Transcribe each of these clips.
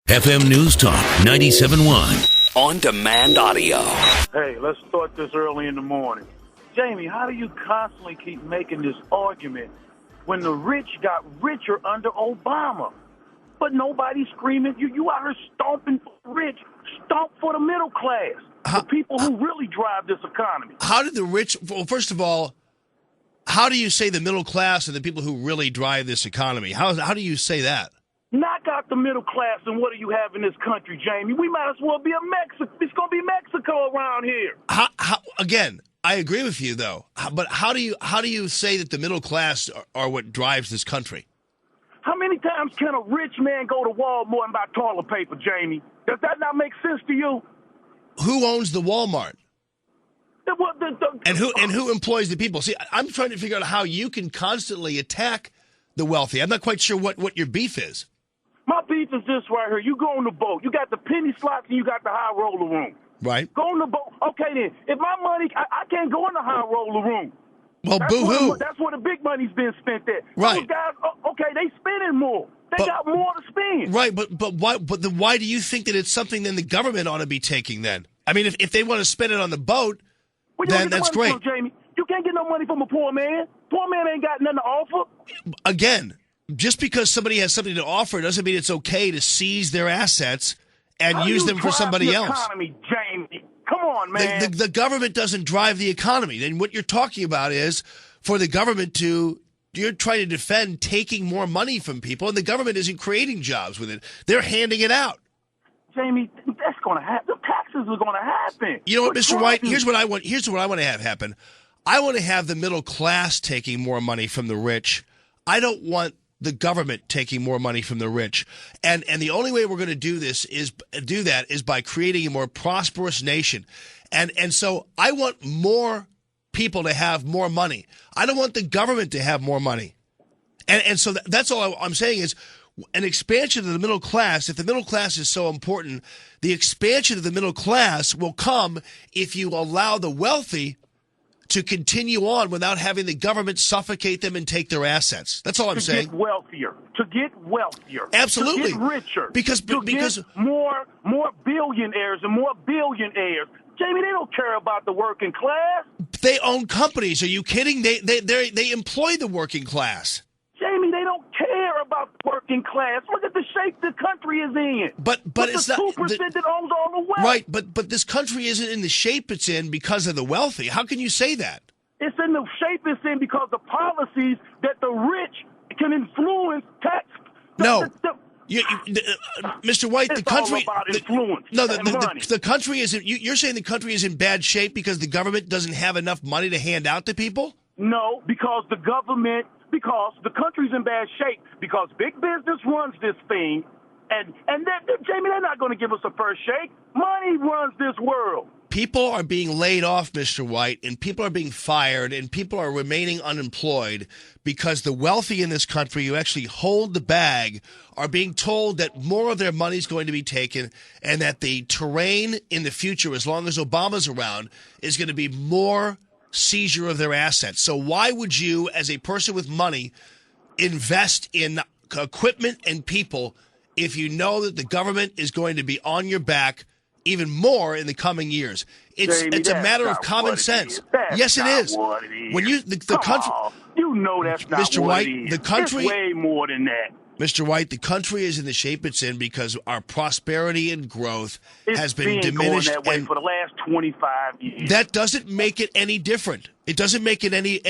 FM News Talk 97.1. On demand audio. Hey, let's start this early in the morning. Jamie, how do you constantly keep making this argument when the rich got richer under Obama? But nobody's screaming. You out here stomping for the rich. Stomp for the middle class. The people who really drive this economy. How did the rich, well, first of all, how do you say the middle class are the people who really drive this economy? How do you say that? Knock out the middle class, and what do you have in this country, Jamie? We might as well be a Mexico. It's going to be Mexico around here. Again, I agree with you, though. But how do you say that the middle class are what drives this country? How many times can a rich man go to Walmart and buy toilet paper, Jamie? Does that not make sense to you? Who owns the Walmart? And who employs the people? See, I'm trying to figure out how you can constantly attack the wealthy. I'm not quite sure what your beef is. My beef is this right here. You go on the boat. You got the penny slots and you got the high roller room. Right. Go on the boat. Okay, then. If my money, I can't go in the high roller room. Well, boo-hoo. That's where the big money's been spent at. Right. Those guys, okay, they spending more. They got more to spend. Right, but why? But then why do you think that it's something then the government ought to be taking then? I mean, if they want to spend it on the boat, then that's great. From, Jamie. You can't get no money from a poor man. Poor man ain't got nothing to offer. Again, just because somebody has something to offer doesn't mean it's okay to seize their assets and use them for somebody else. Economy, Jamie. Come on, man. The government doesn't drive the economy. Then what you're talking about is for the government to, you're trying to defend taking more money from people, and the government isn't creating jobs with it. They're handing it out. Jamie, that's going to happen. The taxes are going to happen. You know what, Mr. White? Here's what I want to have happen. I want to have the middle class taking more money from the rich. I don't want the government taking more money from the rich. And the only way we're going to do that is by creating a more prosperous nation. And so I want more people to have more money. I don't want the government to have more money. And so that's all I'm saying is an expansion of the middle class. If the middle class is so important, the expansion of the middle class will come if you allow the wealthy to continue on without having the government suffocate them and take their assets. That's all I'm saying. To get wealthier. Absolutely. To get richer. Because get more billionaires and more billionaires. Jamie, they don't care about the working class. They own companies. Are you kidding? They employ the working class. Jamie, they don't care about the working class. Look at the shape the country is in. But it's not 2% that owns all the wealth. Right, but this country isn't in the shape it's in because of the wealthy. How can you say that? It's in the shape it's in because of policies that the rich can influence tax. Mr. White, the country. All about influence. The country isn't. You're saying the country is in bad shape because the government doesn't have enough money to hand out to people? No, because the country's in bad shape because big business runs this thing, and Jamie, they're not going to give us a first shake. Money runs this world. People are being laid off, Mr. White, and people are being fired, and people are remaining unemployed because the wealthy in this country who actually hold the bag are being told that more of their money is going to be taken and that the terrain in the future, as long as Obama's around, is going to be more seizure of their assets. So why would you, as a person with money, invest in equipment and people if you know that the government is going to be on your back even more in the coming years? It's a matter of common sense. Yes, it is. When the country, you know that's not Mr. what White, it is. the country, it's way more than that. Mr. White, the country is in the shape it's in because our prosperity and growth has been diminished. Going that way for the last 25 years. That doesn't make it any different. It doesn't make it any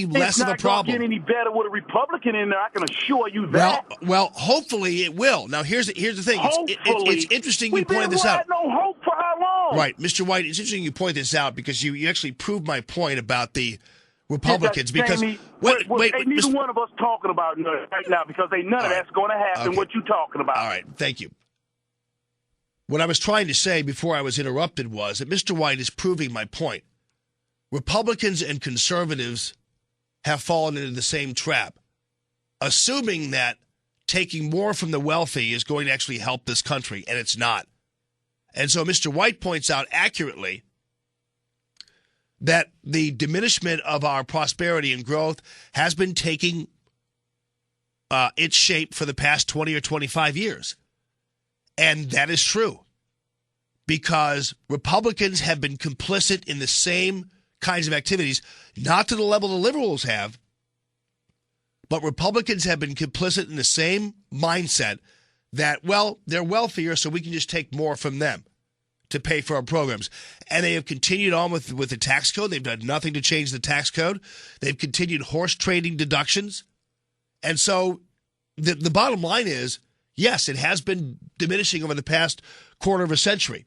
less of a problem. It's not going to get any better with a Republican in there. I can assure you that. Well, hopefully it will. Now, here's the thing. It's interesting you pointed this out. No hope for how long? Right, Mr. White. It's interesting you point this out because you actually proved my point about the Republicans because Jamie, wait, neither one of us talking about none right now because none of that's going to happen. Okay. What you talking about? All right, thank you. What I was trying to say before I was interrupted was that Mr. White is proving my point. Republicans and conservatives have fallen into the same trap, assuming that taking more from the wealthy is going to actually help this country, and it's not. And so Mr. White points out accurately that the diminishment of our prosperity and growth has been taking its shape for the past 20 or 25 years. And that is true because Republicans have been complicit in the same kinds of activities, not to the level the liberals have, but Republicans have been complicit in the same mindset that, well, they're wealthier, so we can just take more from them to pay for our programs. And they have continued on with the tax code. They've done nothing to change the tax code. They've continued horse trading deductions. And so the bottom line is, yes, it has been diminishing over the past quarter of a century.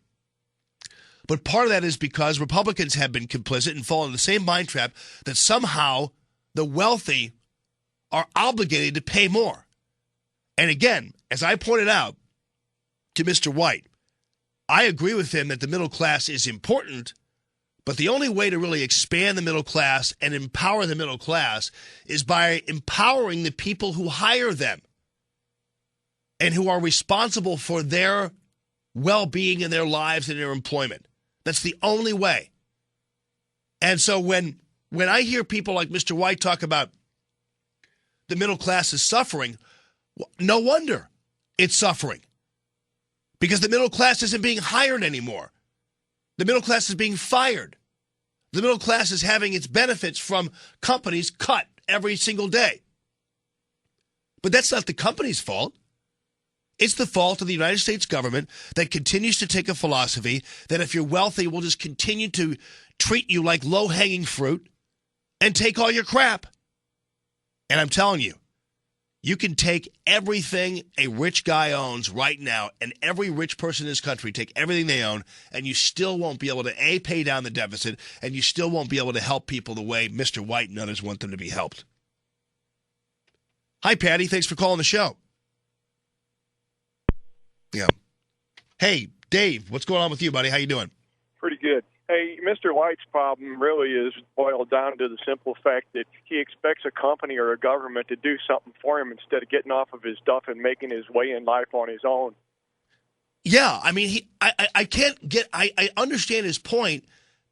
But part of that is because Republicans have been complicit and fallen in the same mind trap that somehow the wealthy are obligated to pay more. And again, as I pointed out to Mr. White, I agree with him that the middle class is important, but the only way to really expand the middle class and empower the middle class is by empowering the people who hire them and who are responsible for their well-being in their lives and their employment. That's the only way. And so when I hear people like Mr. White talk about the middle class is suffering, no wonder it's suffering. Because the middle class isn't being hired anymore. The middle class is being fired. The middle class is having its benefits from companies cut every single day. But that's not the company's fault. It's the fault of the United States government that continues to take a philosophy that if you're wealthy, we'll just continue to treat you like low-hanging fruit and take all your crap. And I'm telling you, you can take everything a rich guy owns right now, and every rich person in this country take everything they own, and you still won't be able to, A, pay down the deficit, and you still won't be able to help people the way Mr. White and others want them to be helped. Hi, Patty. Thanks for calling the show. Yeah. Hey, Dave, what's going on with you, buddy? How you doing? Pretty good. Hey, Mr. White's problem really is boiled down to the simple fact that he expects a company or a government to do something for him instead of getting off of his duff and making his way in life on his own. Yeah, I mean, I can't get. I understand his point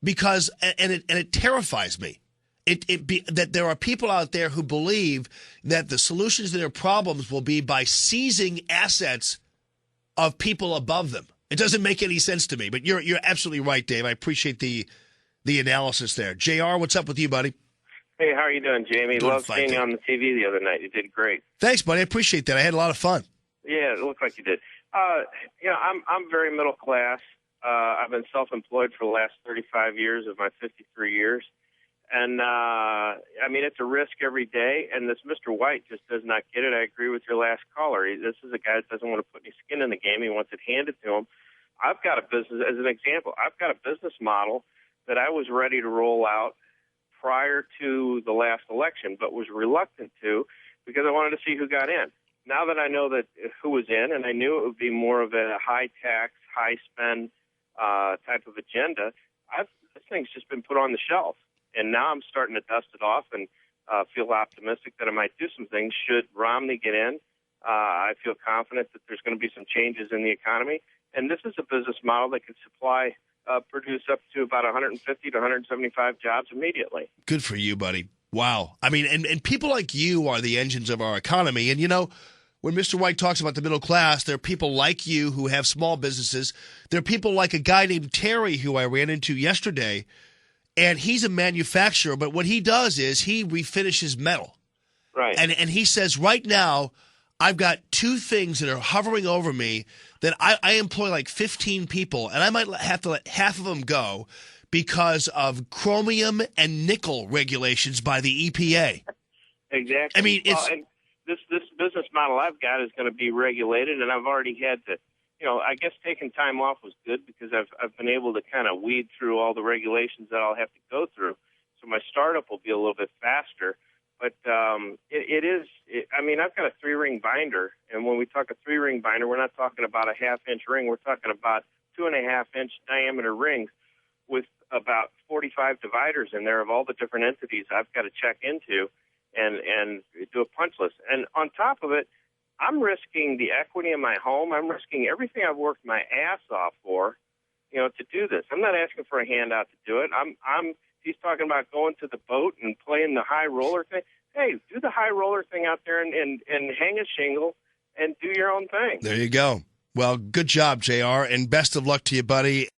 because, and it terrifies me. That there are people out there who believe that the solutions to their problems will be by seizing assets of people above them. It doesn't make any sense to me, but you're absolutely right, Dave. I appreciate the analysis there. JR, what's up with you, buddy? Hey, how are you doing, Jamie? Love fine, seeing you Dave. on the TV the other night. You did great. Thanks, buddy. I appreciate that. I had a lot of fun. Yeah, it looked like you did. I'm very middle class. I've been self-employed for the last 35 years of my 53 years. And, it's a risk every day. And this Mr. White just does not get it. I agree with your last caller. This is a guy that doesn't want to put any skin in the game. He wants it handed to him. I've got a business, as an example, I've got a business model that I was ready to roll out prior to the last election, but was reluctant to because I wanted to see who got in. Now that I know that who was in, and I knew it would be more of a high-tax, high-spend type of agenda, this thing's just been put on the shelf. And now I'm starting to dust it off and feel optimistic that I might do some things. Should Romney get in, I feel confident that there's going to be some changes in the economy. And this is a business model that can produce up to about 150 to 175 jobs immediately. Good for you, buddy. Wow. I mean, and people like you are the engines of our economy. And, when Mr. White talks about the middle class, there are people like you who have small businesses. There are people like a guy named Terry who I ran into yesterday. And he's a manufacturer, but what he does is he refinishes metal. Right. And he says, right now, I've got two things that are hovering over me that I employ like 15 people, and I might have to let half of them go because of chromium and nickel regulations by the EPA. Exactly. I mean, and this business model I've got is going to be regulated, and I've already had to, I guess taking time off was good because I've been able to kind of weed through all the regulations that I'll have to go through. So my startup will be a little bit faster. But I've got a 3-ring binder. And when we talk a 3-ring binder, we're not talking about a half-inch ring. We're talking about 2.5-inch diameter rings with about 45 dividers in there of all the different entities I've got to check into and do a punch list. And on top of it, I'm risking the equity in my home. I'm risking everything I've worked my ass off for, to do this. I'm not asking for a handout to do it. He's talking about going to the boat and playing the high roller thing. Hey, do the high roller thing out there and hang a shingle and do your own thing. There you go. Well, good job, JR, and best of luck to you, buddy.